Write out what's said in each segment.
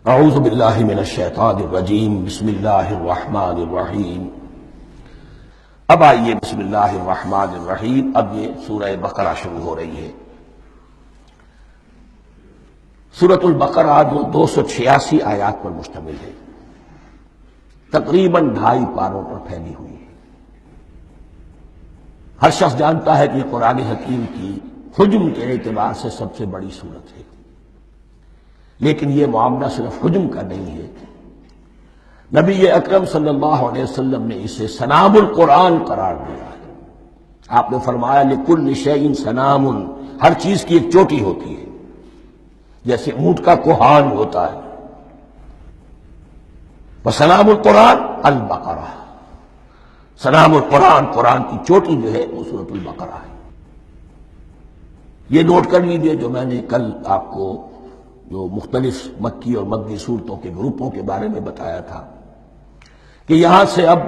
اعوذ باللہ من الشیطان الرجیم بسم اللہ الرحمن الرحیم۔ اب آئیے بسم اللہ الرحمن الرحیم، اب یہ سورہ بقرہ شروع ہو رہی ہے۔ سورۃ البقرہ جو 286 آیات پر مشتمل ہے، تقریباً 2.5 پاروں پر پھیلی ہوئی ہے۔ ہر شخص جانتا ہے کہ یہ قرآن حکیم کی حجم کے اعتبار سے سب سے بڑی سورت ہے، لیکن یہ معاملہ صرف حجم کا نہیں ہے۔ نبی اکرم صلی اللہ علیہ وسلم نے اسے سنام القرآن قرار دیا ہے۔ آپ نے فرمایا لکل شیء سنام، ہر چیز کی ایک چوٹی ہوتی ہے، جیسے اونٹ کا کوہان ہوتا ہے۔ وسنام القرآن البقرہ، سنام القرآن، قرآن کی چوٹی جو ہے وہ سورۃ البقرہ ہے۔ یہ نوٹ کر لیجئے جو میں نے کل آپ کو جو مختلف مکی اور مدنی صورتوں کے گروپوں کے بارے میں بتایا تھا کہ یہاں سے اب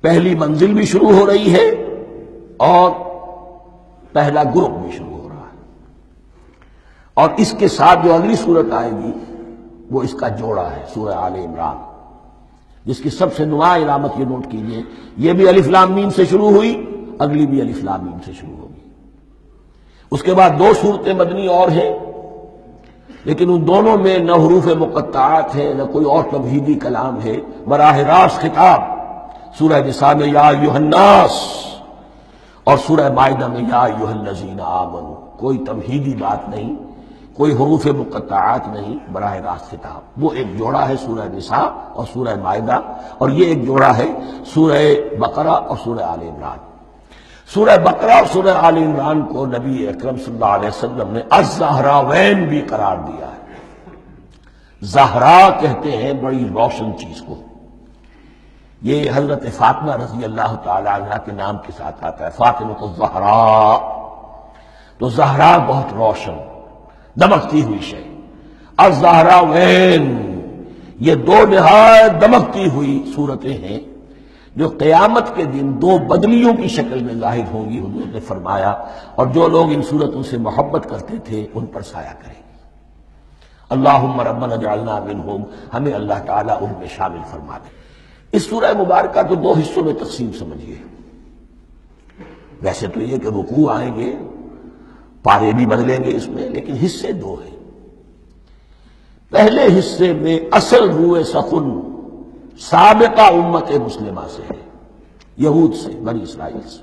پہلی منزل بھی شروع ہو رہی ہے اور پہلا گروپ بھی شروع ہو رہا ہے، اور اس کے ساتھ جو اگلی صورت آئے گی وہ اس کا جوڑا ہے، سورہ آل عمران، جس کی سب سے نمایاں علامت یہ نوٹ کیجیے، یہ بھی الف لام میم سے شروع ہوئی، اگلی بھی الف لام میم سے شروع ہوگی۔ اس کے بعد 2 صورتیں مدنی اور ہیں، لیکن ان دونوں میں نہ حروف مقطعات ہے نہ کوئی اور تمہیدی کلام ہے، براہ راست خطاب۔ سورہ نساء میں یا ایھا الناس اور سورہ مائدہ میں یا ایھا الذین آمنوا، کوئی تمہیدی بات نہیں، کوئی حروف مقطعات نہیں، براہ راست خطاب۔ وہ ایک جوڑا ہے سورہ نساء اور سورہ مائدہ، اور یہ ایک جوڑا ہے سورہ بقرہ اور سورہ آل عمران۔ سورہ بقرہ اور سورہ آل عمران کو نبی اکرم صلی اللہ علیہ وسلم نے الزہراوین بھی قرار دیا ہے۔ زہرا کہتے ہیں بڑی روشن چیز کو، یہ حضرت فاطمہ رضی اللہ تعالی عنہا کے نام کے ساتھ آتا ہے، فاطمۃ الزہراء، تو زہرا بہت روشن دمکتی ہوئی شے۔ الزہراوین، یہ 2 نہایت دمکتی ہوئی صورتیں ہیں جو قیامت کے دن 2 بدلیوں کی شکل میں ظاہر ہوں گی، حضور نے فرمایا، اور جو لوگ ان صورتوں سے محبت کرتے تھے ان پر سایہ کریں گے۔ اللہم ربنا اجعلنا منہم، ہمیں اللہ تعالیٰ ان میں شامل فرما دے۔ اس سورہ مبارکہ کو 2 حصوں میں تقسیم سمجھیے۔ ویسے تو یہ کہ رکوع آئیں گے، پارے بھی بدلیں گے اس میں، لیکن حصے 2 ہیں۔ پہلے حصے میں اصل روح سخن سابقہ امت مسلمہ سے ہے، یہود سے، بنی اسرائیل سے۔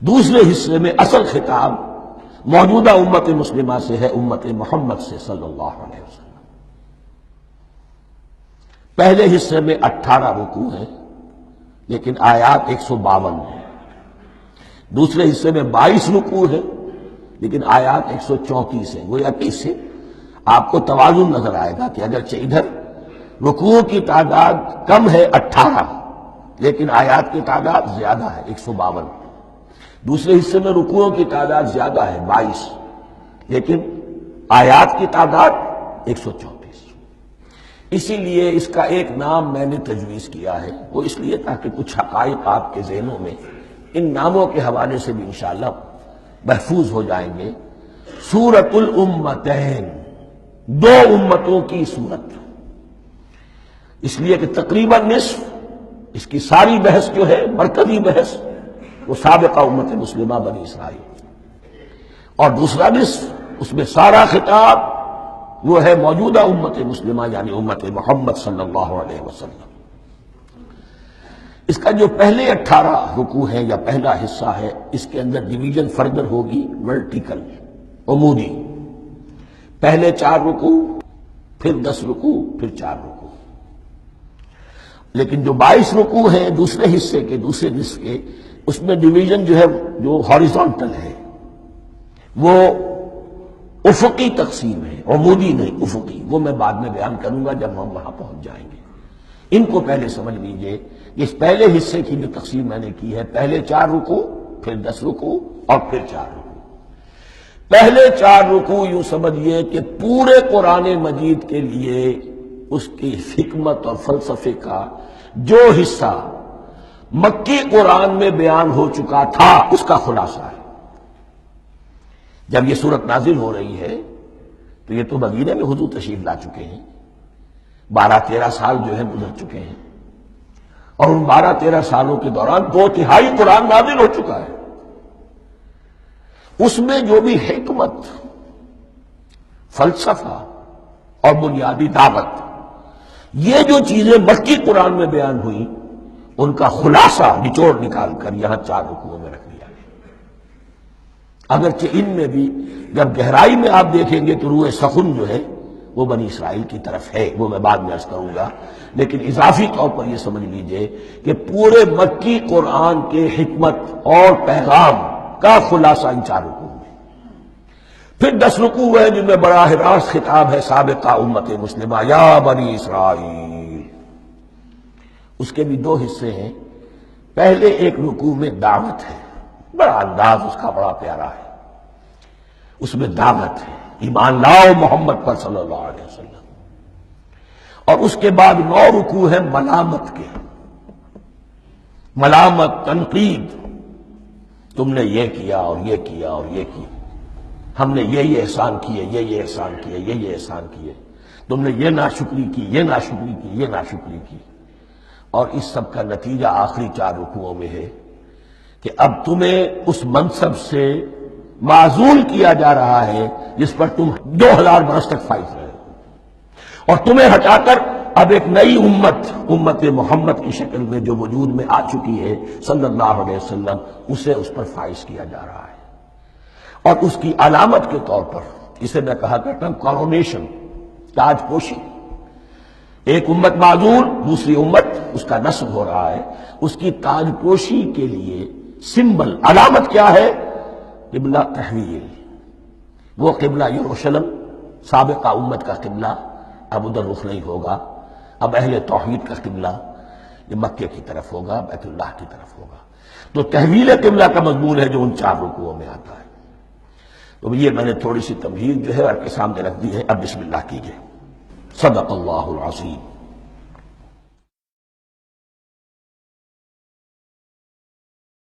دوسرے حصے میں اصل خطاب موجودہ امت مسلمہ سے ہے، امت محمد سے صلی اللہ علیہ وسلم۔ پہلے حصے میں 18 رکوع ہیں لیکن آیات 152 ہیں۔ دوسرے حصے میں 22 رکوع ہیں لیکن آیات 134 ہیں۔ گویا کہ اس سے آپ کو توازن نظر آئے گا کہ اگرچہ ادھر رکوع کی تعداد کم ہے 18، لیکن آیات کی تعداد زیادہ ہے 152۔ دوسرے حصے میں رکوعوں کی تعداد زیادہ ہے 22، لیکن آیات کی تعداد 134۔ اسی لیے اس کا ایک نام میں نے تجویز کیا ہے، وہ اس لیے تاکہ کچھ حقائق آپ کے ذہنوں میں ان ناموں کے حوالے سے بھی انشاءاللہ محفوظ ہو جائیں گے۔ سورۃ الامتین، 2 امتوں کی سورت، اس لیے کہ تقریباً نصف اس کی ساری بحث جو ہے، مرکزی بحث، وہ سابقہ امت مسلمہ بنی اسرائیل، اور دوسرا نصف اس میں سارا خطاب وہ ہے موجودہ امت مسلمہ یعنی امت محمد صلی اللہ علیہ وسلم۔ اس کا جو پہلے 18 رکوع ہیں یا پہلا حصہ ہے، اس کے اندر ڈویژن فردر ہوگی ورٹیکل، عمودی۔ پہلے 4 رکوع، پھر 10 رکوع، پھر 4 رکوع۔ لیکن جو 22 رکوع ہیں دوسرے حصے کے، دوسرے نصف کے، اس میں ڈویژن جو ہے جو ہاریزونٹل ہے، وہ افقی تقسیم ہے، عمودی نہیں، افقی۔ وہ میں بعد میں بیان کروں گا جب ہم وہاں پہنچ جائیں گے۔ ان کو پہلے سمجھ لیجئے، اس پہلے حصے کی جو تقسیم میں نے کی ہے، پہلے 4 رکوع، پھر 10 رکوع اور پھر 4 رکوع۔ پہلے 4 رکوع یوں سمجھیے کہ پورے قرآن مجید کے لیے اس کی حکمت اور فلسفے کا جو حصہ مکی قرآن میں بیان ہو چکا تھا اس کا خلاصہ ہے۔ جب یہ صورت نازل ہو رہی ہے تو یہ تو مدینے میں حضور تشریف لا چکے ہیں، 12-13 سال جو ہے گزر چکے ہیں، اور ان 12-13 سالوں کے دوران 2/3 قرآن نازل ہو چکا ہے۔ اس میں جو بھی حکمت، فلسفہ اور بنیادی دعوت، یہ جو چیزیں مکی قرآن میں بیان ہوئی، ان کا خلاصہ نچوڑ نکال کر یہاں 4 رکوعوں میں رکھ دیا گیا۔ اگرچہ ان میں بھی جب گہرائی میں آپ دیکھیں گے تو روح سخن جو ہے وہ بنی اسرائیل کی طرف ہے، وہ میں بعد میں عرض کروں گا، لیکن اضافی طور پر یہ سمجھ لیجئے کہ پورے مکی قرآن کے حکمت اور پیغام کا خلاصہ ان 4 رکوعوں میں۔ پھر 10 رکوع ہیں جن میں براہ راست خطاب ہے سابقہ امت مسلمہ، یا بنی اسرائیل۔ اس کے بھی 2 حصے ہیں۔ پہلے ایک رکوع میں دعوت ہے، بڑا انداز اس کا بڑا پیارا ہے، اس میں دعوت ہے، ایمان لاؤ محمد پر صلی اللہ علیہ وسلم۔ اور اس کے بعد 9 رکوع ہیں ملامت کے، ملامت، تنقید، تم نے یہ کیا اور یہ کیا اور یہ کیا، ہم نے یہ احسان کیے، یہ احسان کیے، یہ احسان کیے، تم نے یہ ناشکری کی، یہ ناشکری کی، یہ ناشکری کی۔ اور اس سب کا نتیجہ آخری 4 رکوعوں میں ہے کہ اب تمہیں اس منصب سے معزول کیا جا رہا ہے جس پر تم 2000 برس تک فائز رہے ہو، اور تمہیں ہٹا کر اب ایک نئی امت محمد کی شکل میں جو وجود میں آ چکی ہے صلی اللہ علیہ وسلم، اسے اس پر فائز کیا جا رہا ہے۔ اور اس کی علامت کے طور پر اسے میں کہا کرتا ہوں کورونیشن، تاج پوشی۔ ایک امت معزول، دوسری امت اس کا نصب ہو رہا ہے، اس کی تاج پوشی کے لیے سمبل، علامت کیا ہے؟ قبلہ تحویل۔ وہ قبلہ یروشلم، سابقہ امت کا قبلہ اب ادھر رخ نہیں ہوگا، اب اہل توحید کا قبلہ یہ مکے کی طرف ہوگا، بیت اللہ کی طرف ہوگا۔ تو تحویل قبلہ کا مضمون ہے جو ان 4 رکوعوں میں آتا ہے۔ تو یہ میں نے تھوڑی سی تمہید جو ہے آپ کے سامنے رکھ دی ہے۔ اب بسم اللہ کیجئے۔ صدق اللہ العظیم۔